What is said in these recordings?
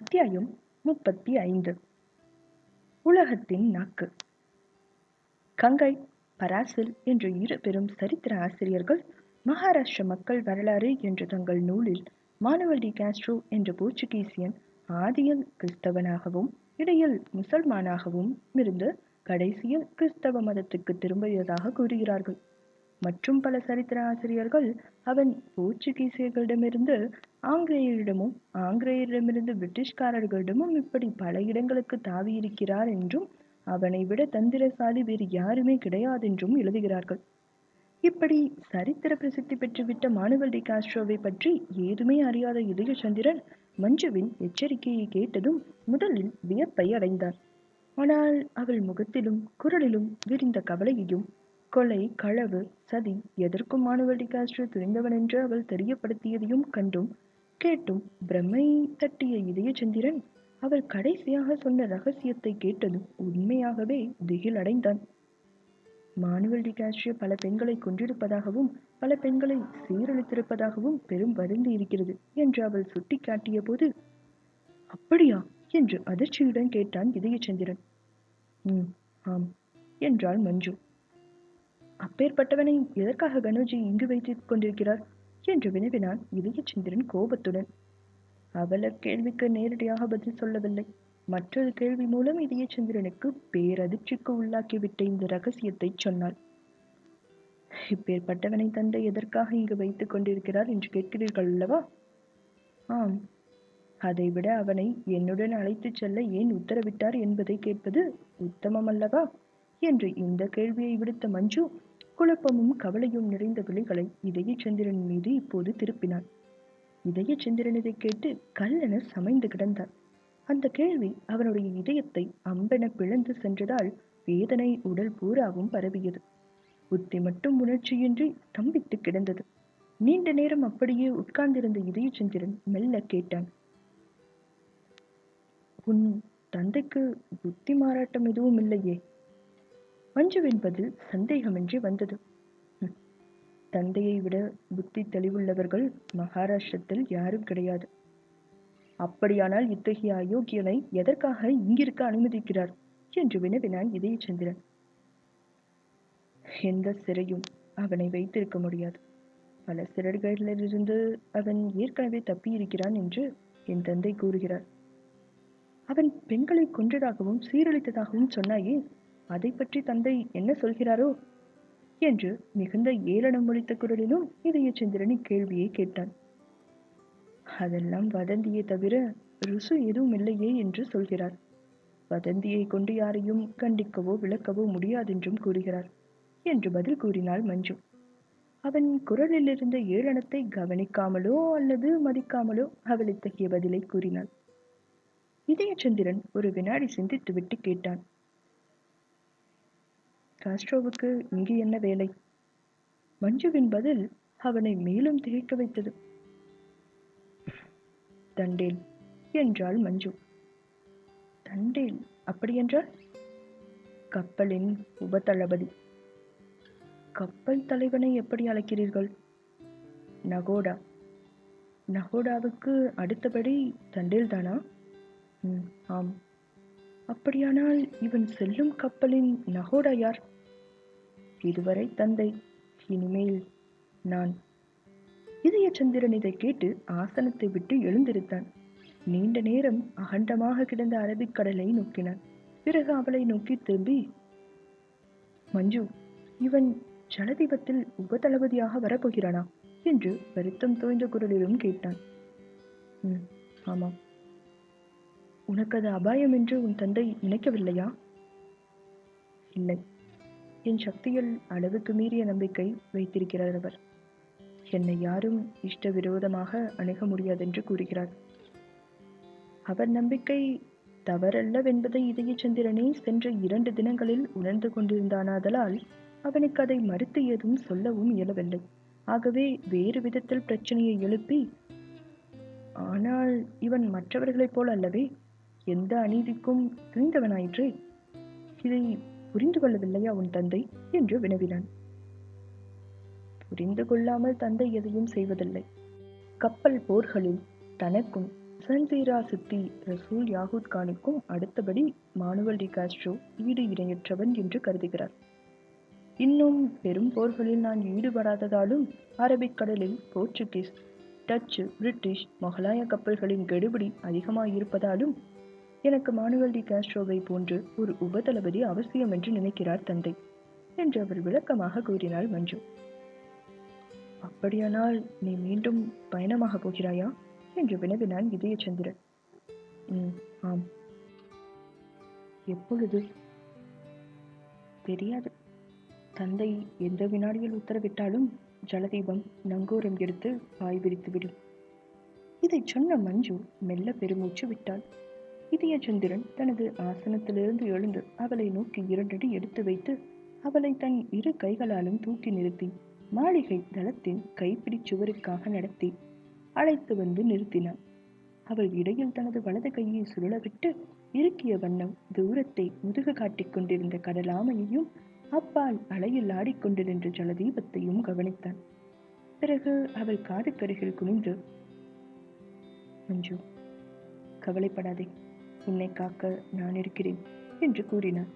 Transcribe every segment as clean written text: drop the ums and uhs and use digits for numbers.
அத்தியாயம் 35. உலகத்தின் நாக்கு. கங்கை, பராசில் என்ற இரு பெரும் சரித்திர ஆசிரியர்கள் மகாராஷ்டிர மக்கள் வரலாறு என்ற தங்கள் நூலில் மானுவல் டி காஸ்ட்ரோ என்ற போர்ச்சுகீசியன் ஆதியில் கிறிஸ்தவனாகவும் இடையில் முசல்மானாகவும் இருந்து கடைசியில் கிறிஸ்தவ மதத்துக்கு திரும்பியதாக கூறுகிறார்கள். மற்றும் பல சரித்திர ஆசிரியர்கள் அவன் போர்ச்சுகீசியர்களிடமிருந்து ஆங்கிலேயரிடமும் ஆங்கிலேயரிடமிருந்து பிரிட்டிஷ்காரர்களிடமும் இப்படி பல இடங்களுக்கு தாவியிருக்கிறார் என்றும் அவனை விட தந்திரசாலி வேறு யாருமே கிடையாதென்றும் எழுதுகிறார்கள். இப்படி சரித்திர பிரசித்தி பெற்றுவிட்ட மானுவல் டி காஸ்ட்ரோவை பற்றி ஏதுமே அறியாத இதயச்சந்திரன் மஞ்சுவின் எச்சரிக்கையை கேட்டதும் முதலில் வியப்பை அடைந்தான். ஆனால் அவள் முகத்திலும் குரலிலும் விரிந்த கவலையையும், கொலை, களவு, சதி எதற்கும் மானுவல் டி காஸ்ட்ரோ துணிந்தவன் என்று அவள் தெரியப்படுத்தியதையும் கண்டும் கேட்டும் பிரம்மை தட்டிய இதயச்சந்திரன் அவள் கடைசியாக சொன்ன ரகசியத்தை கேட்டதும் உண்மையாகவே திகில் அடைந்தான். மானுவல் டி காஸ்ட்ரோ பல பெண்களை கொன்றிருப்பதாகவும் பல பெண்களை சீரழித்திருப்பதாகவும் பெரும் வருந்தி இருக்கிறது என்று அவள் சுட்டி காட்டிய போது, அப்படியா என்று அதிர்ச்சியுடன் கேட்டான் இதயச்சந்திரன். ஆம் என்றாள் மஞ்சு. அப்பேற்பட்டவனை எதற்காக கனோஜி இங்கு வைத்துக் கொண்டிருக்கிறார் என்று வினவினான் இதயச்சந்திரன் கோபத்துடன். அவள் அக்கேள்விக்கு நேரடியாக பதில் சொல்லவில்லை. மற்றொரு கேள்வி மூலம் இதயச்சந்திரனுக்கு பேரதிர்ச்சிக்கு உள்ளாக்கிவிட்ட இந்த ரகசியத்தை சொன்னாள். இப்பேற்பட்டவனை தந்தை எதற்காக இங்கு வைத்துக் கொண்டிருக்கிறார் என்று கேட்கிறீர்கள் அல்லவா? ஆம். அதைவிட அவனை என்னுடன் அழைத்துச் செல்ல ஏன் உத்தரவிட்டார் என்பதை கேட்பது உத்தமம் அல்லவா என்று இந்த கேள்வியை விடுத்த மஞ்சு குழப்பமும் கவலையும் நிறைந்த விழிகளை இதயச்சந்திரன் மீது இப்போது திருப்பினான். இதயச்சந்திரன் இதை கேட்டு கல்லென சமைந்து கிடந்தான். அந்த கேள்வி அவனுடைய இதயத்தை அம்பென பிளந்து சென்றதால் வேதனை உடல் பூராவும் பரவியது. புத்தி மட்டும் உணர்ச்சியின்றி ஸ்தம்பித்து கிடந்தது. நீண்ட நேரம் அப்படியே உட்கார்ந்திருந்த இதயச்சந்திரன் மெல்ல கேட்டான், உன் தந்தைக்கு புத்தி மாறாட்டம் எதுவும் இல்லையே? மஞ்சுவின் பதில் சந்தேகமின்றி வந்தது. தந்தையை விட புத்தி தெளிவுள்ளவர்கள் மகாராஷ்டிரத்தில் யாரும் கிடையாது. அப்படியானால் இத்தகைய அயோக்கியனை எதற்காக இங்கிருக்க அனுமதிக்கிறார் என்று வினவினான் இதயச்சந்திரன். எந்த சிறையும் அவனை வைத்திருக்க முடியாது. பல சிறைகளிலிருந்து அவன் ஏற்கனவே தப்பியிருக்கிறான் என்று என் தந்தை கூறுகிறார். அவன் பெண்களை கொன்றதாகவும் சீரழித்ததாகவும் சொன்னாயே, அதை பற்றி தந்தை என்ன சொல்கிறாரோ என்று மிகுந்த ஏளனம் ஒலித்த குரலிலும் இதயச்சந்திரன் இக்கேள்வியை கேட்டான். அதெல்லாம் வதந்தியை தவிர ருசு எதுவும் இல்லையே என்று சொல்கிறார். வதந்தியை கொண்டு யாரையும் கண்டிக்கவோ விளக்கவோ முடியாதென்றும் கூறுகிறார் என்று பதில் கூறினாள் மஞ்சு. அவன் குரலில் இருந்த ஏளனத்தை கவனிக்காமலோ அல்லது மதிக்காமலோ அவள் இத்தகைய பதிலை கூறினாள். இதயச்சந்திரன் ஒரு வினாடி சிந்தித்து விட்டு கேட்டான், காஸ்ட்ரோவுக்கு இங்கு என்ன வேலை? மஞ்சுவின் பதில் அவனை மேலும் திகைக்க வைத்தது. தண்டேல் என்றாள் மஞ்சு. தண்டேல் அப்படியென்றால்? கப்பலின் உபதளபதி. கப்பல் தலைவனை எப்படி அழைக்கிறீர்கள்? நகோடா. நகோடாவுக்கு அடுத்தபடி தண்டேல் தானா? ஆம். அப்படியானால் இவன் செல்லும் கப்பலின் நகோடா யார்? இதுவரை தந்தை, இனிமேல் நான். இதயச்சந்திரன் இதை கேட்டு ஆசனத்தை விட்டு எழுந்திருந்தான். நீண்ட நேரம் அகண்டமாக கிடந்த அரபிக்கடலை நோக்கினான். பிறகு அவளை நோக்கி திரும்பி, மஞ்சு, இவன் ஜலதீபத்தில் உபதளபதியாக வரப்போகிறானா என்று வருத்தம் தோய்ந்த குரலிலும் கேட்டான். ஆமாம். உனக்கு அது அபாயம் என்று உன் தந்தை நினைக்கவில்லையா? இல்லை. என் சக்தியில் அளவுக்கு மீறிய நம்பிக்கை வைத்திருக்கிறார் அவர். என்னை யாரும் இஷ்ட விரோதமாக அணுக முடியாதென்று கூறுகிறார். அவர் நம்பிக்கை தவறல்லவென்பதை இதயச்சந்திரனே சென்ற 2 தினங்களில் உணர்ந்து கொண்டிருந்தானாதலால் அவனுக்கு அதை மறுத்து ஏதும் சொல்லவும் இயலவில்லை. ஆகவே வேறு விதத்தில் பிரச்சனையை எழுப்பி, ஆனால் இவன் மற்றவர்களைப் போல் அல்லவே, எந்த அநீதிக்கும் துணிந்தவனாயிற்றே. இதை புரிந்து கொள்ளவில்லையா உன் தந்தை என்று வினவினான். புரிந்து கொள்ளாமல் தந்தை எதையும் செய்வதில்லை. கப்பல் போர்களில் தனக்கும் சன்சீரா சித்தி ரசூல் யாகூத் கானுக்கும் அடுத்தபடி மானுவல் டி காஸ்ட்ரோ ஈடு இணையற்றவன் என்று கருதுகிறார். இன்னும் பெரும் போர்களில் நான் ஈடுபடாததாலும், அரபிக்கடலில் போர்ச்சுகீஸ், டச்சு, பிரிட்டிஷ், மொகலாய கப்பல்களின் கெடுபிடி அதிகமாயிருப்பதாலும் எனக்கு மானுவல் டி காஸ்ட்ரோவை போன்று ஒரு உபதளபதி அவசியம் என்று நினைக்கிறார் தந்தை என்று அவர் விளக்கமாக கூறினாள் மஞ்சு. அப்படியானால் நீ மீண்டும் பயணமாக போகிறாயா என்று வினவினான் இதயச்சந்திரன். ஆம். எப்பொழுது? தெரியாது. தந்தை எந்த வினாடியில் உத்தரவிட்டாலும் ஜலதீபம் நங்கூரம் எடுத்து பாய் விரித்துவிடும். இதை சொன்ன மஞ்சு மெல்ல பெருமூச்சு விட்டாள். இதயச்சந்திரன் தனது ஆசனத்திலிருந்து எழுந்து அவளை நோக்கி 2 அடி எடுத்து வைத்து அவளை தன் 2 கைகளாலும் தூக்கி நிறுத்தி மாளிகை தளத்தின் கைப்பிடி சுவருக்காக நடத்தி அழைத்து வந்து நிறுத்தினான். அவள் இடையில் தனது வலது கையை சுழலவிட்டு இறுக்கிய வண்ணம் தூரத்தை முதுகு காட்டிக் கொண்டிருந்த கடலாமையையும் அப்பால் அலையில் ஆடிக்கொண்டிருந்த ஜலதீபத்தையும் கவனித்தான். பிறகு அவள் காதுக்கருகில் குனிந்து, மஞ்சு, கவலைப்படாதே, உன்னை காக்க நான் இருக்கிறேன் என்று கூறினான்.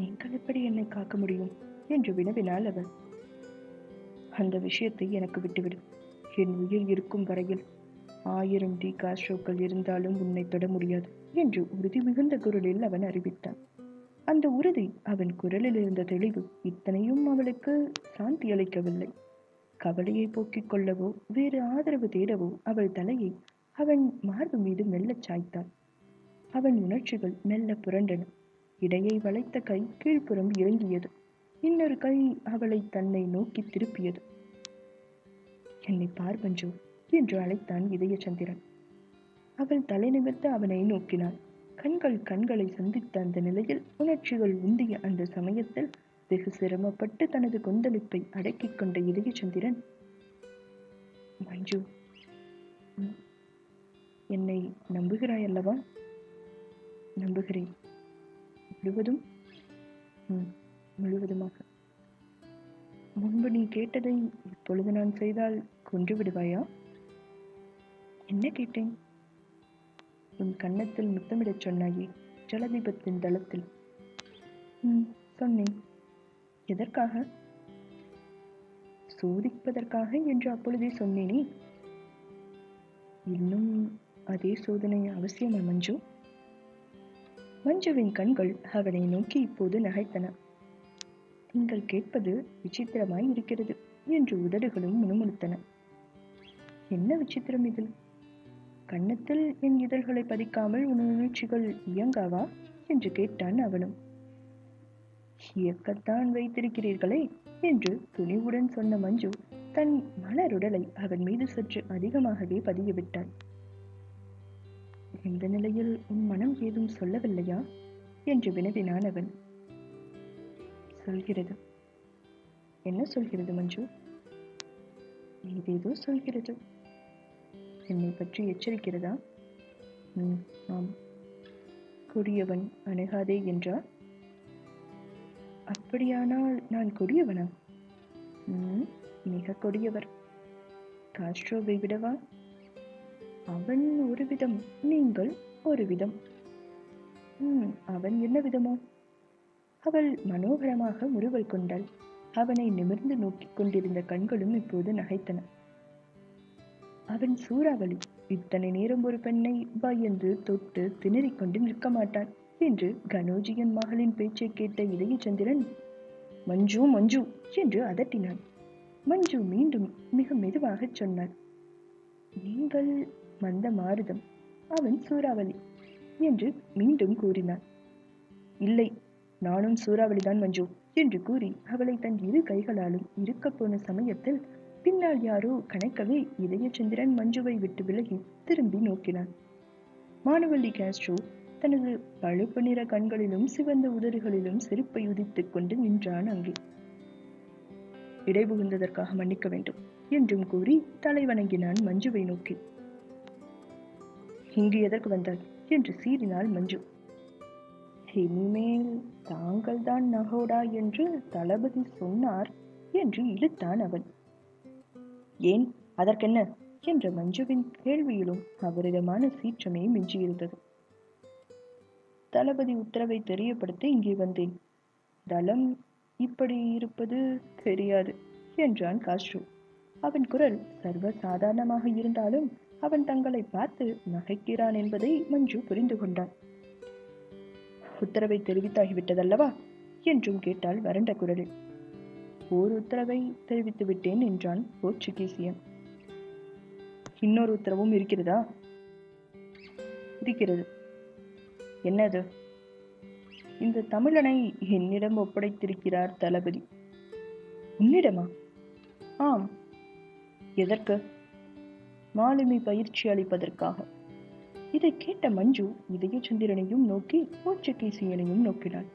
நீங்கள் எப்படி என்னை காக்க முடியும் என்று வினவினாள் அவள். அந்த விஷயத்தை எனக்கு விட்டுவிடு. என் உயிர் இருக்கும் வரையில் 1000 டி காஸ்ட்ரோக்கள் இருந்தாலும் உன்னை தொட முடியாது என்று உறுதி மிகுந்த குரலில் அவன் அறிவித்தான். அந்த உறுதி, அவன் குரலில் இருந்த தெளிவு இத்தனையும் அவளுக்கு சாந்தி அளிக்கவில்லை. கவலையை போக்கிக் கொள்ளவோ வேறு ஆதரவு தேடவோ அவள் தலையை அவன் மார்பு மீது மெல்லச் சாய்த்தாள். அவன் உணர்ச்சிகள் மெல்ல புரண்டன. இடையை வளைத்த கை கீழ்ப்புறம் இறங்கியது. இன்னொரு கை அவளை தன்னை நோக்கி திருப்பியது. என்னை பார் மஞ்சு என்று அழைத்தான் இதயச்சந்திரன். அவள் தலை நிமிர்ந்து அவனை நோக்கினாள். கண்கள் கண்களை சந்தித்த அந்த நிலையில், உணர்ச்சிகள் உந்திய அந்த சமயத்தில் வெகு சிரமப்பட்டு தனது கொந்தளிப்பை அடக்கிக் கொண்ட இதயச்சந்திரன், மஞ்சு, என்னை நம்புகிறாய் அல்லவா? நம்புகிறேன். முழுவதும்? முழுவதுமாக. முன்பு நீ கேட்டதை இப்பொழுது நான் செய்தால் கொன்று விடுவாயா? என்ன கேட்டேன்? உன் கன்னத்தில் முத்தமிடச் சொன்னாயே, ஜலதீபத்தின் தளத்தில். சொன்னேன். எதற்காக? சோதிப்பதற்காக என்று அப்பொழுதே சொன்னேனே. இன்னும் அதே சோதனை அவசியமா மஞ்சு? மஞ்சுவின் கண்கள் அவனை நோக்கி இப்போது நகைத்தன. நீங்கள் கேட்பது விசித்திரமாய் இருக்கிறது என்று உதடுகளும் முணுமுணுத்தன. என்ன விசித்திரம் இதில்? கன்னத்தில் என் இதழ்களை பதிக்காமல் உன் உணர்ச்சிகள் இயங்காவா என்று கேட்டான் அவனும். இயக்கத்தான் வைத்திருக்கிறீர்களே என்று துணிவுடன் சொன்ன மஞ்சு தன் மலருடலை அவன் மீது சற்று அதிகமாகவே பதியவிட்டாள். இந்த நிலையில் உன் மனம் ஏதும் சொல்லவில்லையா என்று வினவினான் அவன். சொல்கிறது. என்ன சொல்கிறது மஞ்சு? ஏதேதோ சொல்கிறது. என்னை பற்றி எச்சரிக்கிறதா? ஆம். கொடியவன் அணுகாதே என்றார். அப்படியானால் நான் கொடியவனா? மிக கொடியவர். காஸ்ட்ரோவை விடவா? அவன் ஒரு விதம், நீங்கள் ஒரு விதம். அவன் என்ன விதமோ? அவள் மனோகரமாக முறுவல் கொண்டாள். அவனை நிமிர்ந்து நோக்கிக் கொண்டிருந்த கண்களும் இப்போது நகைத்தன. அவன் சூறாவளி. இத்தனை நேரம் ஒரு பெண்ணை பயந்து தொட்டு திணறிக்கொண்டு நிற்க மாட்டான் என்று கனோஜியன் மகளின் பேச்சை கேட்ட இதயச்சந்திரன், மஞ்சு மஞ்சு என்று அதட்டினான். மஞ்சு மீண்டும் மிக மெதுவாக சொன்னாள், நீங்கள் மந்த மாருதம், அவன் சூறாவளி என்று மீண்டும் கூறினான். இல்லை, நானும் சூறாவளிதான் மஞ்சு என்று கூறி அவளை தன் 2 கைகளாலும் இருக்கப் போன சமயத்தில் பின்னால் யாரோ கணைக்கவே இதயச்சந்திரன் மஞ்சுவை விட்டு விலகி திரும்பி நோக்கினான். மானுவல் டி காஸ்ட்ரோ தனது பழுப்பு நிற கண்களிலும் சிவந்த உதடுகளிலும் சிரிப்பை உதித்துக் கொண்டு நின்றான் அங்கே. இடைபுகுந்ததற்காக மன்னிக்க வேண்டும் என்றும் கூறி தலை வணங்கினான் மஞ்சுவை நோக்கி. இங்கு எதற்கு வந்தாய் என்று சீறினாள் மஞ்சு. இனிமேல் தாங்கள் தான் நகோடா என்று தளபதி சொன்னார் என்று இழுத்தான் அவன். ஏன், அதற்கென்ன என்ற மஞ்சுவின் கேள்வியிலும் அபரிதமான சீற்றமே மிஞ்சியிருந்தது. தளபதி உத்தரவை தெரியப்படுத்த இங்கே வந்தேன். தளம் இப்படி இருப்பது தெரியாது என்றான் காஸ்ட்ரோ. அவன் குரல் சர்வ சாதாரணமாக இருந்தாலும் அவன் தங்களை பார்த்து நகைக்கிறான் என்பதை மஞ்சு புரிந்து கொண்டான். உத்தரவை தெரிவித்தாகிவிட்டதல்லவா என்றும் கேட்டால் வறண்ட குரலில். ஓர் உத்தரவை தெரிவித்து விட்டேன் என்றான் போர்ச்சுகீசியன். இன்னொரு உத்தரவும் இருக்கிறதா? இருக்கிறது. என்னது? இந்த தமிழனை என்னிடம் ஒப்படைத்திருக்கிறார் தளபதி. உன்னிடமா? ஆம். எதற்கு? மாலுமி பயிற்சி அளிப்பதற்காக. இதை கேட்ட மஞ்சு இதயச்சந்திரனையும் நோக்கி போர்ச்சுகீசியனையும் நோக்கினாள்.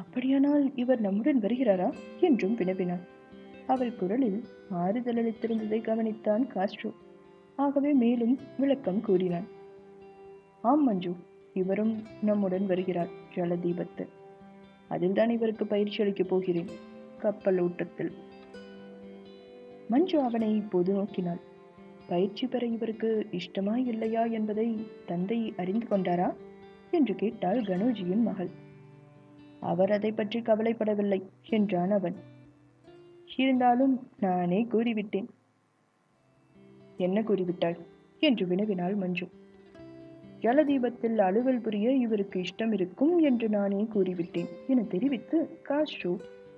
அப்படியானால் இவர் நம்முடன் வருகிறாரா என்றும் வினவினாள். அவள் குரலில் ஆறுதல் அளித்திருந்ததை கவனித்தான் காஸ்ட்ரோ. ஆகவே மேலும் விளக்கம் கூறினான். ஆம் மஞ்சு, இவரும் நம்முடன் வருகிறார் ஜலதீபத்தில். அதில்தான் இவருக்கு பயிற்சி அளிக்கப் போகிறேன், கப்பல் ஓட்டத்தில். மஞ்சு அவனை இப்போது நோக்கினாள். பயிற்சி பெற இவருக்கு இஷ்டமா இல்லையா என்பதை தந்தை அறிந்து கொண்டாரா என்று கேட்டாள் கணோஜியின் மகள். அவர் அதை பற்றி கவலைப்படவில்லை என்றான் அவன். இருந்தாலும் நானே கூறிவிட்டேன். என்ன கூறிவிட்டாள் என்று வினவினாள் மஞ்சு. ஜலதீபத்தில் அலுவல் புரிய இவருக்கு இஷ்டம் இருக்கும் என்று நானே கூறிவிட்டேன் என தெரிவித்து காஸ்ட்ரோ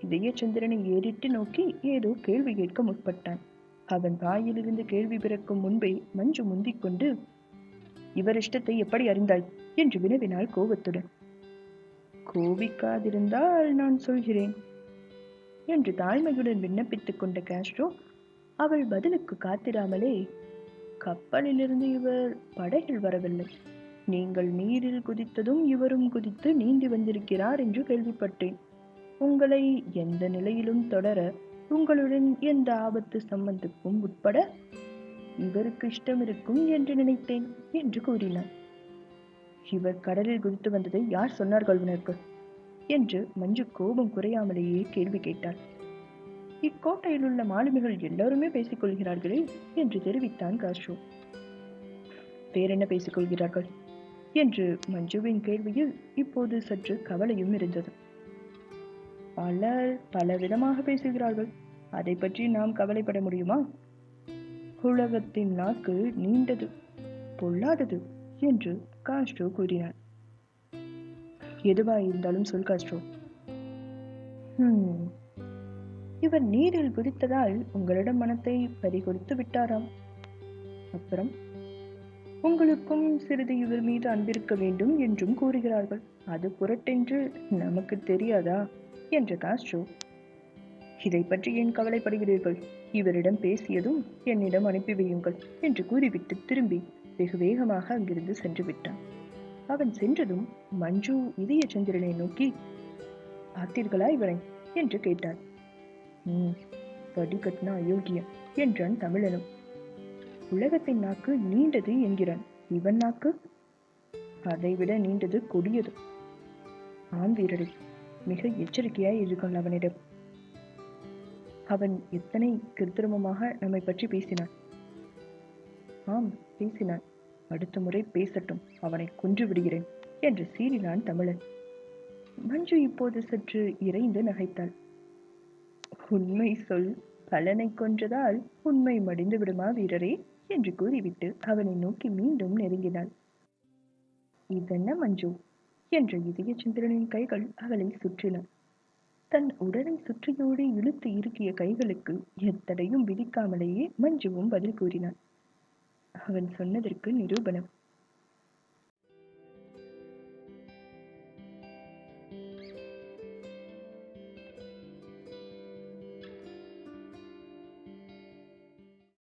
இதயச்சந்திரனை ஏறிட்டு நோக்கி ஏதோ கேள்வி கேட்க முற்பட்டான். அவன் வாயிலிருந்து கேள்வி பிறக்கும் முன்பே மஞ்சு முந்திக்கொண்டு, இவர் இஷ்டத்தை எப்படி அறிந்தாய் என்று வினவினாள் கோபத்துடன். கோபிக்காதிருந்தால் நான் சொல்கிறேன் என்று தாழ்மையுடன் விண்ணப்பித்துக் கொண்ட காஸ்ட்ரோ அவள் பதிலுக்கு காத்திராமலே, கப்பலிலிருந்து இவர் படகில் வரவில்லை. நீங்கள் நீரில் குதித்ததும் இவரும் குதித்து நீந்தி வந்திருக்கிறார் என்று கேள்விப்பட்டேன். உங்களை எந்த நிலையிலும் தொடர, உங்களுடன் எந்த ஆபத்து சம்பந்தக்கும் உட்பட இவருக்கு இஷ்டம் இருக்கும் என்று நினைத்தேன் என்று கூறினார். இவர் கடலில் குதித்து வந்ததை யார் சொன்னார்கள் உனக்கு என்று மஞ்சு கோபம் குறையாமலேயே கேள்வி கேட்டாள். இக்கோட்டையில் உள்ள மாலுமிகள் எல்லாருமே பேசிக் கொள்கிறார்களே என்று தெரிவித்தான் காஸ்ட்ரோ. வேறென்ன பேசிக் கொள்கிறார்கள் என்று மஞ்சுவின் கேள்வியில் இப்போது சற்று கவலையும் இருந்தது. பலர் பலவிதமாக பேசுகிறார்கள். அதை பற்றி நாம் கவலைப்பட முடியுமா? உலகத்தின் நாக்கு நீண்டது, பொல்லாதது என்று காஸ்ட்ரோ கூறினார். எதுவா இருந்தாலும் சொல் காஸ்ட்ரோ. இவர் நீரில் குதித்ததால் உங்களிடம் மனத்தை பறிகொடுத்து விட்டாராம். அப்புறம் உங்களுக்கும் சிறிது இவர் மீது அன்பிருக்க வேண்டும் என்றும் கூறுகிறார்கள். அது புரட்டென்று நமக்கு தெரியாதா என்ற காஸ்ட்ரோ. இதை பற்றி ஏன் கவலைப்படுகிறீர்கள்? இவரிடம் பேசியதும் என்னிடம் அனுப்பி வையுங்கள் என்று கூறிவிட்டு திரும்பி வெகு வேகமாக அங்கிருந்து சென்று விட்டான். அவன் சென்றதும் மஞ்சு இதயச்சந்திரனை நோக்கி, பார்த்தீர்களா இவனை என்று கேட்டாள். வடிகட்னா அயோக்கியம் என்றான் தமிழனும். உலகத்தின் நாக்கு நீண்டது என்கிறான். இவன் நாக்கு அதைவிட நீண்டது, கொடியது. ஆம் வீரரை, மிக எச்சரிக்கையாய் இருங்கள் அவனிடம். அவன் எத்தனை கிருத்திரமமாக நம்மை பற்றி பேசினான். ஆம், பேசினான். அடுத்த முறை பேசட்டும், அவனை கொன்று விடுகிறேன் என்று சீறினான் தமிழன். மஞ்சு இப்போது சற்று இறைந்து நகைத்தாள். உண்மை சொல், பலனை கொன்றதால் உண்மை மடிந்து விடுமா வீரரே என்று கூறிவிட்டு அவனை நோக்கி மீண்டும் நெருங்கினாள். இதென்ன மஞ்சு என்ற இதயச்சந்திரனின் கைகள் அவளை சுற்றின. தன் உடலை சுற்றியோடு இழுத்து இறுக்கிய கைகளுக்கு எத்தடையும் விதிக்காமலேயே மஞ்சுவும் பதில் கூறினான். அவன் சொன்னதற்கு நிரூபணம்.